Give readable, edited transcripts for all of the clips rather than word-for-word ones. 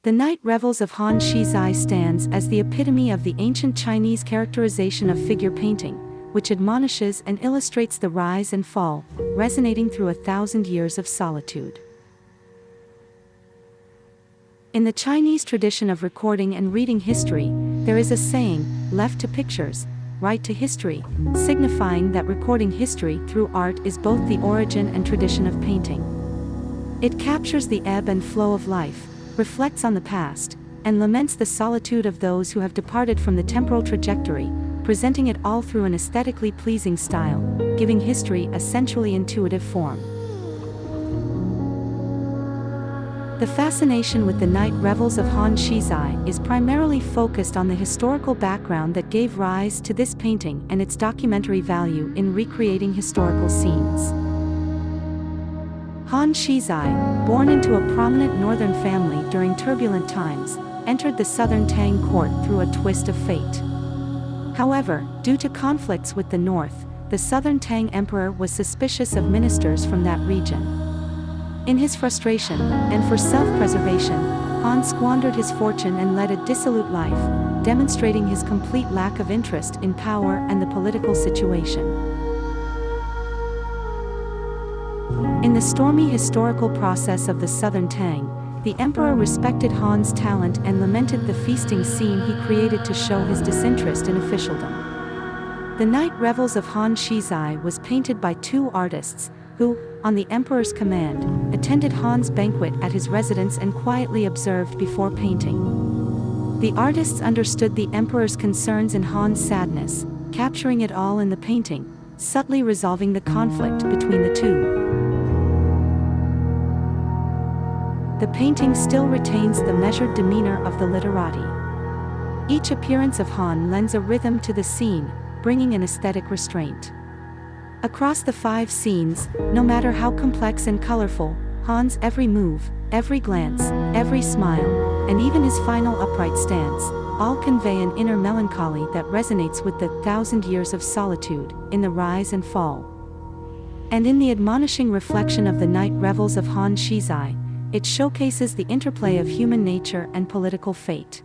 The Night Revels of Xi-Zai stands as the epitome of the ancient Chinese characterization of figure painting, which admonishes and illustrates the rise and fall, resonating through 1,000 years of solitude. In the Chinese tradition of recording and reading history, there is a saying, "Left to pictures, right to history," signifying that recording history through art is both the origin and tradition of painting. It captures the ebb and flow of life, reflects on the past, and laments the solitude of those who have departed from the temporal trajectory, presenting it all through an aesthetically pleasing style, giving history a sensually intuitive form. The fascination with the Night Revels of Xi-Zai is primarily focused on the historical background that gave rise to this painting and its documentary value in recreating historical scenes. Xi-Zai, born into a prominent northern family during turbulent times, entered the Southern Tang court through a twist of fate. However, due to conflicts with the north, the Southern Tang emperor was suspicious of ministers from that region. In his frustration, and for self-preservation, Han squandered his fortune and led a dissolute life, demonstrating his complete lack of interest in power and the political situation. In the stormy historical process of the Southern Tang, the emperor respected Han's talent and lamented the feasting scene he created to show his disinterest in officialdom. The Night Revels of Xi-Zai was painted by two artists, who, on the emperor's command, attended Han's banquet at his residence and quietly observed before painting. The artists understood the emperor's concerns and Han's sadness, capturing it all in the painting, subtly resolving the conflict between the two. The painting still retains the measured demeanor of the literati. Each appearance of Han lends a rhythm to the scene, bringing an aesthetic restraint. Across the 5 scenes, no matter how complex and colorful, Han's every move, every glance, every smile, and even his final upright stance, all convey an inner melancholy that resonates with the 1,000 years of solitude, in the rise and fall. And in the admonishing reflection of the Night Revels of Xi-Zai, it showcases the interplay of human nature and political fate.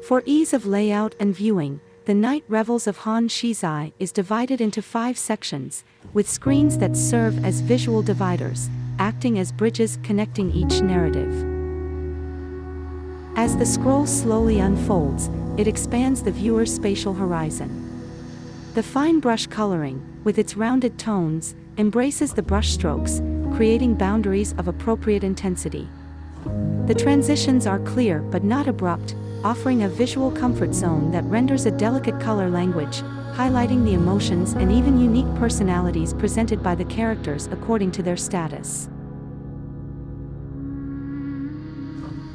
For ease of layout and viewing, the Night Revels of Xi-Zai is divided into 5 sections, with screens that serve as visual dividers, acting as bridges connecting each narrative. As the scroll slowly unfolds, it expands the viewer's spatial horizon. The fine brush coloring, with its rounded tones, embraces the brushstrokes, creating boundaries of appropriate intensity. The transitions are clear but not abrupt, offering a visual comfort zone that renders a delicate color language, highlighting the emotions and even unique personalities presented by the characters according to their status.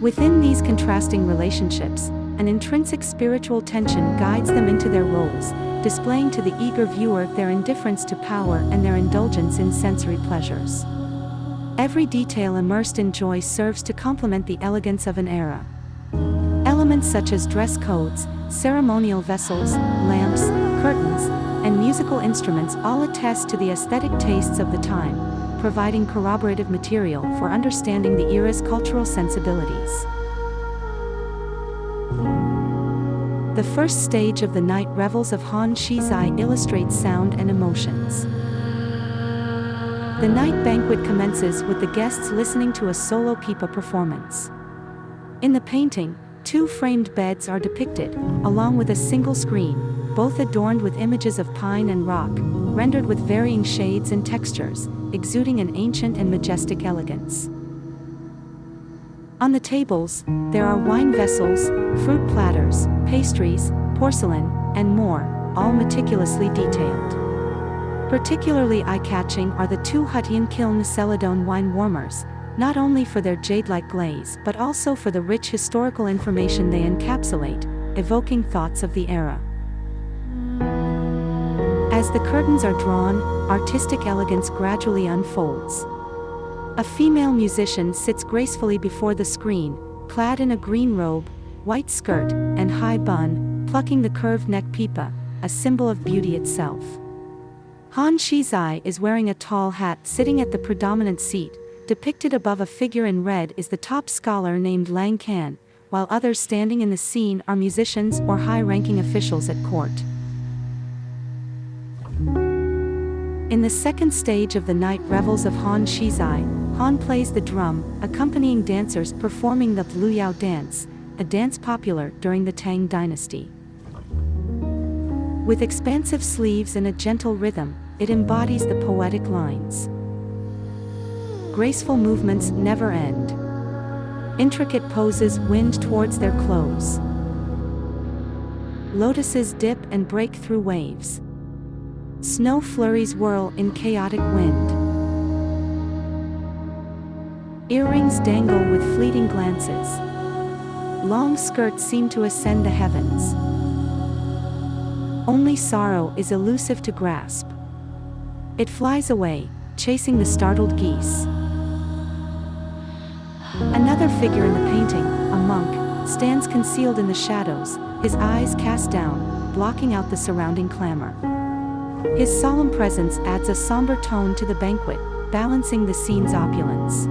Within these contrasting relationships, an intrinsic spiritual tension guides them into their roles, displaying to the eager viewer their indifference to power and their indulgence in sensory pleasures. Every detail immersed in joy serves to complement the elegance of an era. Elements such as dress codes, ceremonial vessels, lamps, curtains, and musical instruments all attest to the aesthetic tastes of the time, providing corroborative material for understanding the era's cultural sensibilities. The first stage of the Night Revels of Xi-Zai illustrates sound and emotions. The night banquet commences with the guests listening to a solo pipa performance. In the painting, 2 framed beds are depicted, along with a single screen, both adorned with images of pine and rock, rendered with varying shades and textures, exuding an ancient and majestic elegance. On the tables, there are wine vessels, fruit platters, pastries, porcelain, and more, all meticulously detailed. Particularly eye-catching are the 2 Huttian kiln Celadone wine warmers, not only for their jade-like glaze but also for the rich historical information they encapsulate, evoking thoughts of the era. As the curtains are drawn, artistic elegance gradually unfolds. A female musician sits gracefully before the screen, clad in a green robe, white skirt, and high bun, plucking the curved neck pipa, a symbol of beauty itself. Xi-Zai is wearing a tall hat sitting at the predominant seat, Depicted above a figure in red is the top scholar named Lang Kan, while others standing in the scene are musicians or high-ranking officials at court. In the second stage of the night revels of Han Xi-Zai, Han plays the drum, accompanying dancers performing the Luyao dance, a dance popular during the Tang Dynasty. With expansive sleeves and a gentle rhythm, it embodies the poetic lines. Graceful movements never end. Intricate poses wind towards their close. Lotuses dip and break through waves. Snow flurries whirl in chaotic wind. Earrings dangle with fleeting glances. Long skirts seem to ascend the heavens. Only sorrow is elusive to grasp. It flies away, chasing the startled geese. Another figure in the painting, a monk, stands concealed in the shadows, his eyes cast down, blocking out the surrounding clamor. His solemn presence adds a somber tone to the banquet, balancing the scene's opulence.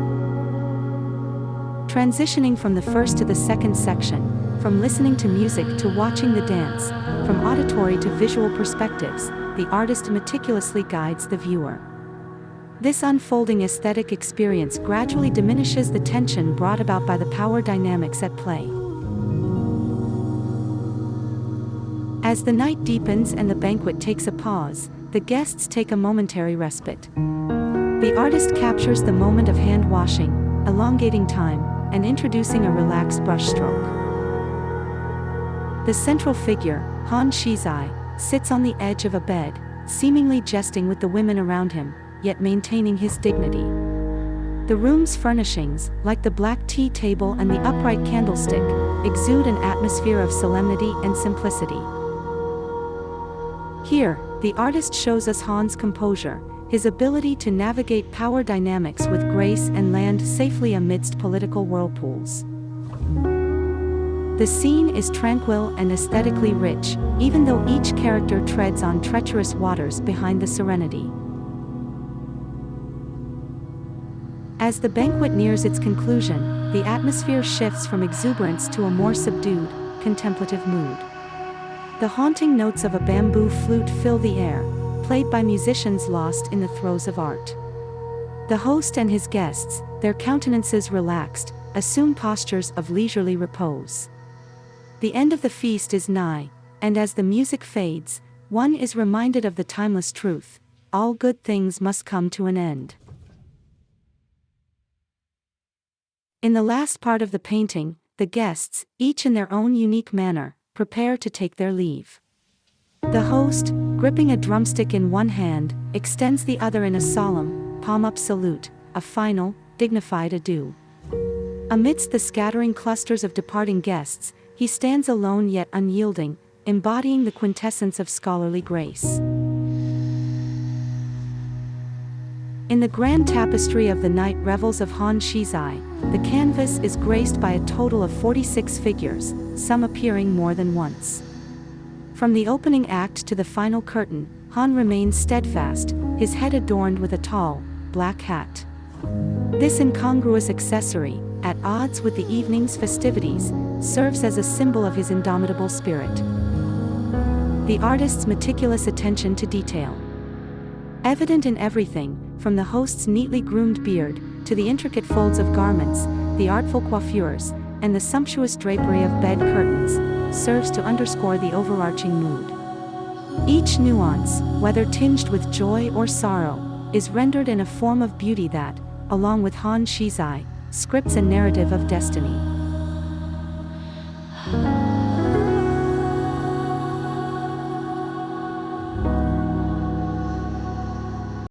Transitioning from the first to the second section, from listening to music to watching the dance, from auditory to visual perspectives, the artist meticulously guides the viewer. This unfolding aesthetic experience gradually diminishes the tension brought about by the power dynamics at play. As the night deepens and the banquet takes a pause, the guests take a momentary respite. The artist captures the moment of hand-washing, elongating time, and introducing a relaxed brushstroke. The central figure, Han Xi-Zai, sits on the edge of a bed, seemingly jesting with the women around him, yet maintaining his dignity. The room's furnishings, like the black tea table and the upright candlestick, exude an atmosphere of solemnity and simplicity. Here, the artist shows us Han's composure, his ability to navigate power dynamics with grace and land safely amidst political whirlpools. The scene is tranquil and aesthetically rich, even though each character treads on treacherous waters behind the serenity. As the banquet nears its conclusion, the atmosphere shifts from exuberance to a more subdued, contemplative mood. The haunting notes of a bamboo flute fill the air, played by musicians lost in the throes of art. The host and his guests, their countenances relaxed, assume postures of leisurely repose. The end of the feast is nigh, and as the music fades, one is reminded of the timeless truth: all good things must come to an end. In the last part of the painting, the guests, each in their own unique manner, prepare to take their leave. The host, gripping a drumstick in one hand, extends the other in a solemn, palm-up salute, a final, dignified adieu. Amidst the scattering clusters of departing guests, he stands alone yet unyielding, embodying the quintessence of scholarly grace. In the grand tapestry of the night revels of Han Xi-Zai, the canvas is graced by a total of 46 figures, some appearing more than once. From the opening act to the final curtain, Han remains steadfast, his head adorned with a tall, black hat. This incongruous accessory, at odds with the evening's festivities, serves as a symbol of his indomitable spirit. The artist's meticulous attention to detail. Evident in everything, from the host's neatly groomed beard, to the intricate folds of garments, the artful coiffures, and the sumptuous drapery of bed curtains, serves to underscore the overarching mood. Each nuance, whether tinged with joy or sorrow, is rendered in a form of beauty that, along with Han Xi-Zai, scripts a narrative of destiny.